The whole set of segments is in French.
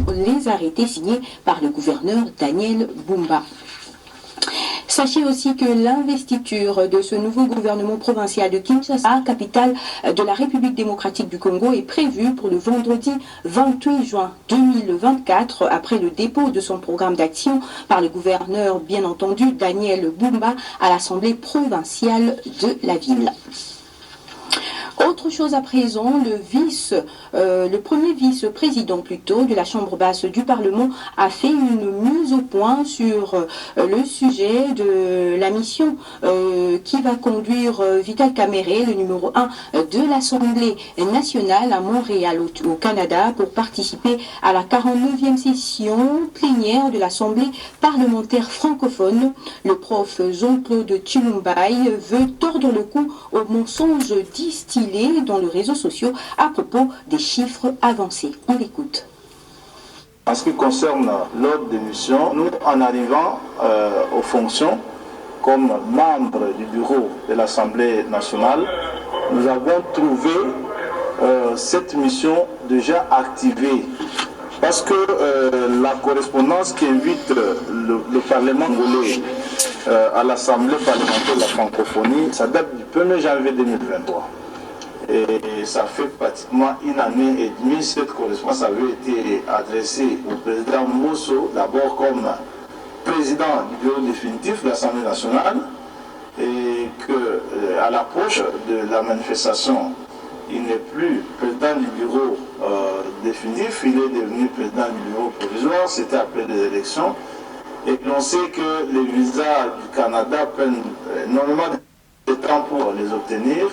selon les arrêtés signés par le gouverneur Daniel Bumba. Sachez aussi que l'investiture de ce nouveau gouvernement provincial de Kinshasa, capitale de la République démocratique du Congo, est prévue pour le vendredi 28 juin 2024, après le dépôt de son programme d'action par le gouverneur, bien entendu, Daniel Bumba, à l'Assemblée provinciale de la ville. Autre chose à présent, le premier vice-président plutôt de la Chambre basse du Parlement a fait une mise au point sur le sujet de la mission qui va conduire Vital Kamerhe, le numéro 1 de l'Assemblée nationale à Montréal au Canada, pour participer à la 49e session plénière de l'Assemblée parlementaire francophone. Le prof Jean-Claude Tshilumbai veut tordre le cou aux mensonges distillés dans les réseaux sociaux à propos des chiffres avancés. On l'écoute. En ce qui concerne l'ordre des missions, nous, en arrivant aux fonctions, comme membre du bureau de l'Assemblée nationale, nous avons trouvé cette mission déjà activée. Parce que la correspondance qui invite le Parlement congolais à l'Assemblée parlementaire de la francophonie, ça date du 1er janvier 2023. Et ça fait pratiquement une année et demie. Cette correspondance avait été adressée au président Mosso, d'abord comme président du bureau définitif de l'Assemblée nationale, et qu'à l'approche de la manifestation, il n'est plus président du bureau définitif, il est devenu président du bureau provisoire, c'était après les élections, et l'on sait que les visas du Canada prennent énormément de temps pour les obtenir.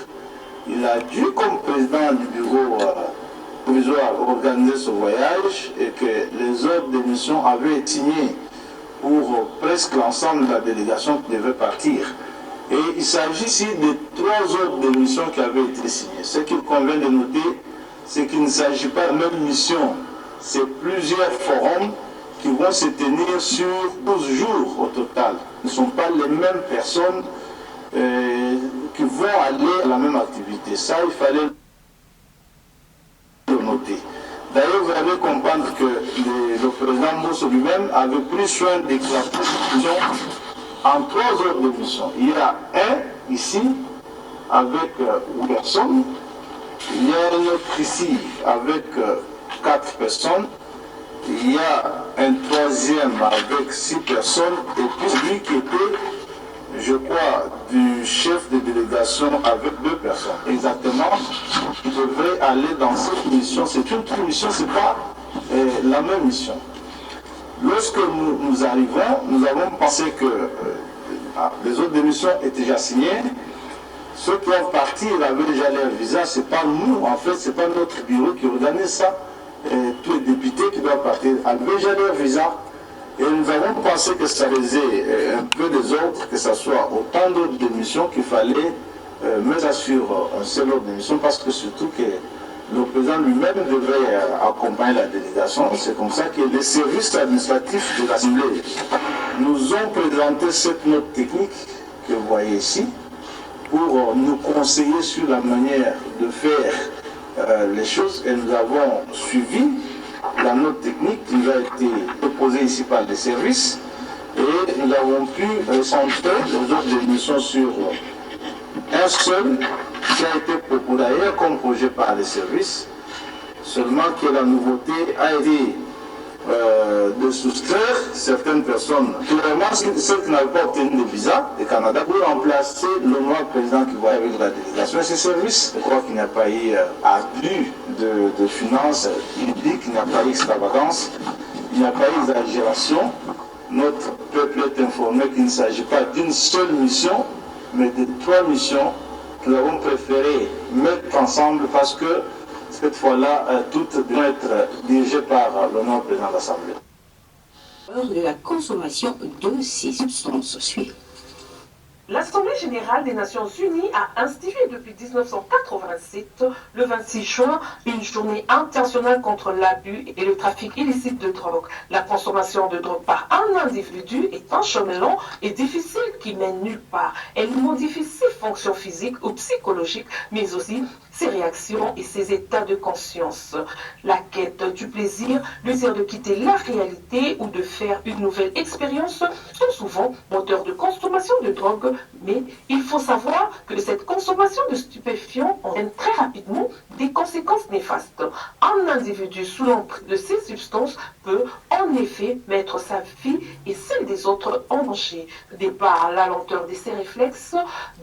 Il a dû, comme président du bureau provisoire, organiser ce voyage et que les ordres de mission avaient été signés pour presque l'ensemble de la délégation qui devait partir. Et il s'agit ici de 3 ordres de mission qui avaient été signés. Ce qu'il convient de noter, c'est qu'il ne s'agit pas de même mission, c'est plusieurs forums qui vont se tenir sur 12 jours au total. Ce ne sont pas les mêmes personnes qui vont aller à la même activité. Ça, il fallait le noter. D'ailleurs, vous allez comprendre que le président Mosso lui-même avait pris soin d'éclater cette mission en 3 ordres de mission. Il y a un ici avec 8 personnes. Il y a un autre ici avec 4 personnes. Il y a un 3e avec 6 personnes. Et puis celui qui était, je crois, du chef de délégation avec 2 personnes. Exactement, il devrait aller dans cette mission. C'est une autre mission, ce n'est pas la même mission. Lorsque nous arrivons, nous avons pensé que les autres missions étaient déjà signées. Ceux qui ont parti avaient déjà leur visa. Ce n'est pas nous, en fait, ce n'est pas notre bureau qui organise ça. Tous les députés qui doivent partir avaient déjà leur visa. Et nous avons pensé que ça faisait un peu des ordres, que ce soit autant d'autres démissions qu'il fallait mettre sur un seul ordre d'émission, parce que surtout que le président lui-même devait accompagner la délégation. C'est comme ça que les services administratifs de l'Assemblée nous ont présenté cette note technique que vous voyez ici, pour nous conseiller sur la manière de faire les choses, et nous avons suivi la note technique qui nous a été proposée ici par les services, et nous avons pu centrer les autres émissions sur un seul qui a été proposé d'ailleurs comme projet par les services, seulement que la nouveauté a été de soustraire certaines personnes, clairement celles qui n'avaient pas obtenu de visa du Canada, pour remplacer l'honorable président qui voyait avec la délégation et ses services. Je crois qu'il n'y a pas eu abus de finances publiques, il n'y a pas eu extravagance, il n'y a pas eu exagération. Notre peuple est informé qu'il ne s'agit pas d'une seule mission, mais de 3 missions que nous avons préféré mettre ensemble parce que cette fois-là, toutes vont être dirigées par l'honorable président de l'Assemblée. De la consommation de ces substances. Suivez. L'Assemblée générale des Nations unies a institué depuis 1987, le 26 juin, une journée internationale contre l'abus et le trafic illicite de drogue. La consommation de drogue par un individu est un chemin long et difficile qui mène nulle part. Elle modifie ses fonctions physiques ou psychologiques, mais aussi ses réactions et ses états de conscience. La quête du plaisir, le désir de quitter la réalité ou de faire une nouvelle expérience sont souvent moteurs de consommation de drogue, mais il faut savoir que cette consommation de stupéfiants entraîne très rapidement des conséquences néfastes. Un individu sous l'emprise de ces substances peut en effet mettre sa vie et celle des autres en danger, de par la lenteur de ses réflexes,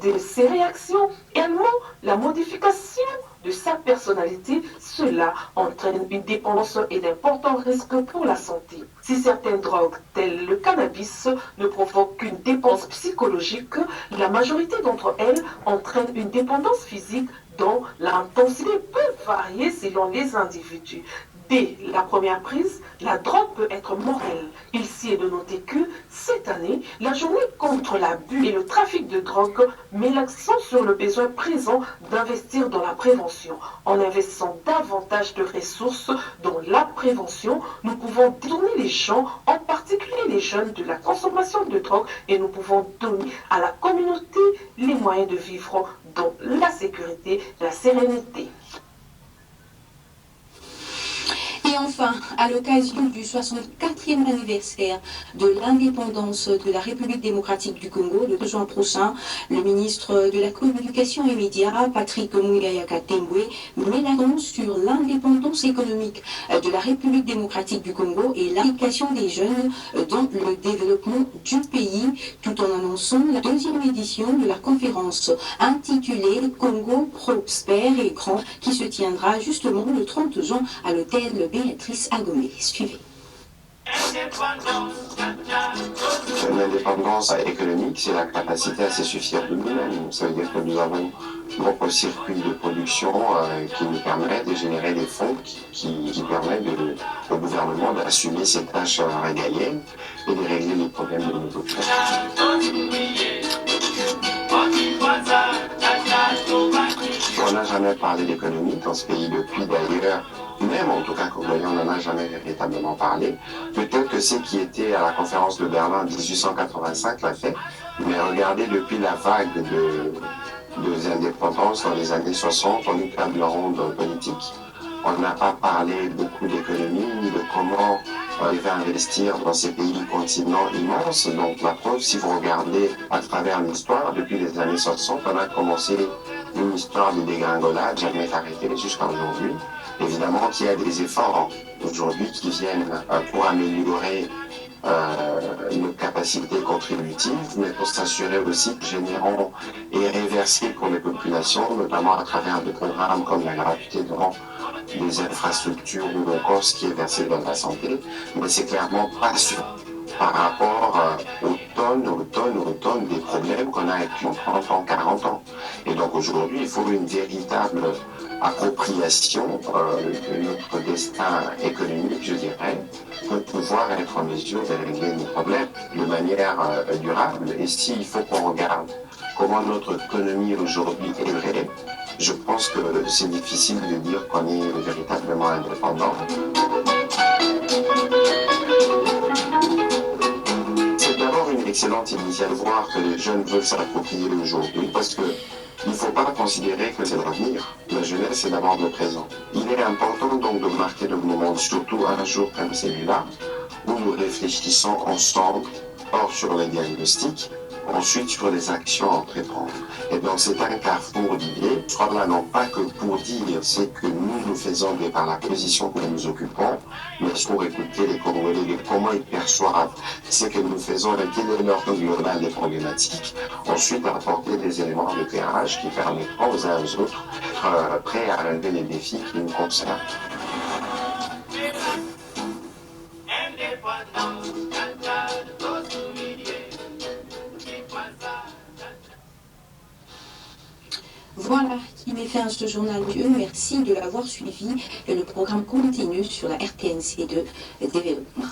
de ses réactions, et également la modification de sa personnalité. Cela entraîne une dépendance et d'importants risques pour la santé. Si certaines drogues, telles le cannabis, ne provoquent qu'une dépendance psychologique, la majorité d'entre elles entraînent une dépendance physique dont l'intensité peut varier selon les individus. Dès la première prise, la drogue peut être mortelle. Il s'y est de noter que, cette année, la journée contre l'abus et le trafic de drogue met l'accent sur le besoin présent d'investir dans la prévention. En investissant davantage de ressources dans la prévention, nous pouvons détourner les gens, en particulier les jeunes, de la consommation de drogue et nous pouvons donner à la communauté les moyens de vivre dans la sécurité et la sérénité. Et enfin, à l'occasion du 64e anniversaire de l'indépendance de la République démocratique du Congo, le 2 juin prochain, le ministre de la Communication et Médias, Patrick Muyaya Katembwe, met l'accent sur l'indépendance économique de la République démocratique du Congo et l'implication des jeunes dans le développement du pays, tout en annonçant la deuxième édition de la conférence intitulée Congo prospère et grand, qui se tiendra justement le 30 juin à l'hôtel Béatrice Agomé. Suivez. L'indépendance économique, c'est la capacité à se suffire de nous-mêmes. Ça veut dire que nous avons notre circuit de production qui nous permet de générer des fonds qui permettent au gouvernement d'assumer ses tâches régaliennes et de régler les problèmes de nos autres. On n'a jamais parlé d'économie dans ce pays depuis d'ailleurs. Même en tout cas congolais, on n'en a jamais véritablement parlé. Peut-être que ceux qui étaient à la conférence de Berlin en 1885 l'a fait, mais regardez depuis la vague de indépendance dans les années 60, on est table ronde politique. On n'a pas parlé beaucoup d'économie, ni de comment on devait investir dans ces pays continents immenses. Donc la preuve, si vous regardez à travers l'histoire, depuis les années 60, on a commencé une histoire de dégringolade, jamais arrêtée jusqu'à aujourd'hui. Évidemment qu'il y a des efforts aujourd'hui qui viennent pour améliorer nos capacités contributives, mais pour s'assurer aussi que générons et réverser pour les populations, notamment à travers des programmes comme la gratuité dans des infrastructures ou encore ce qui est versé dans la santé, mais c'est clairement pas sûr par rapport aux tonnes des problèmes qu'on a depuis 30 ans, 40 ans. Et donc aujourd'hui, il faut une véritable appropriation de notre destin économique, je dirais, pour pouvoir être en mesure de régler nos problèmes de manière durable. Et s'il faut qu'on regarde comment notre économie aujourd'hui est élevée, je pense que c'est difficile de dire qu'on est véritablement indépendant. C'est d'abord une excellente initiative de voir que les jeunes veulent s'approprier aujourd'hui, parce que il ne faut pas considérer que c'est l'avenir. La jeunesse, c'est d'abord le présent. Il est important donc de marquer le moment, surtout un jour comme celui-là, où nous réfléchissons ensemble, d'abord sur les diagnostics, ensuite sur les actions à entreprendre. Et donc c'est un carrefour d'idées. Je crois là non pas que pour dire ce que nous faisons de par la position que nous occupons, mais pour écouter les Congolais de comment ils perçoivent ce que nous faisons et quel est leur global des problématiques. Ensuite apporter des éléments d'éclairage qui permettront aux uns et aux autres d'être prêts à relever les défis qui nous concernent. Voilà qui met fin à ce journal. Merci de l'avoir suivi et le programme continue sur la RTNC de développement.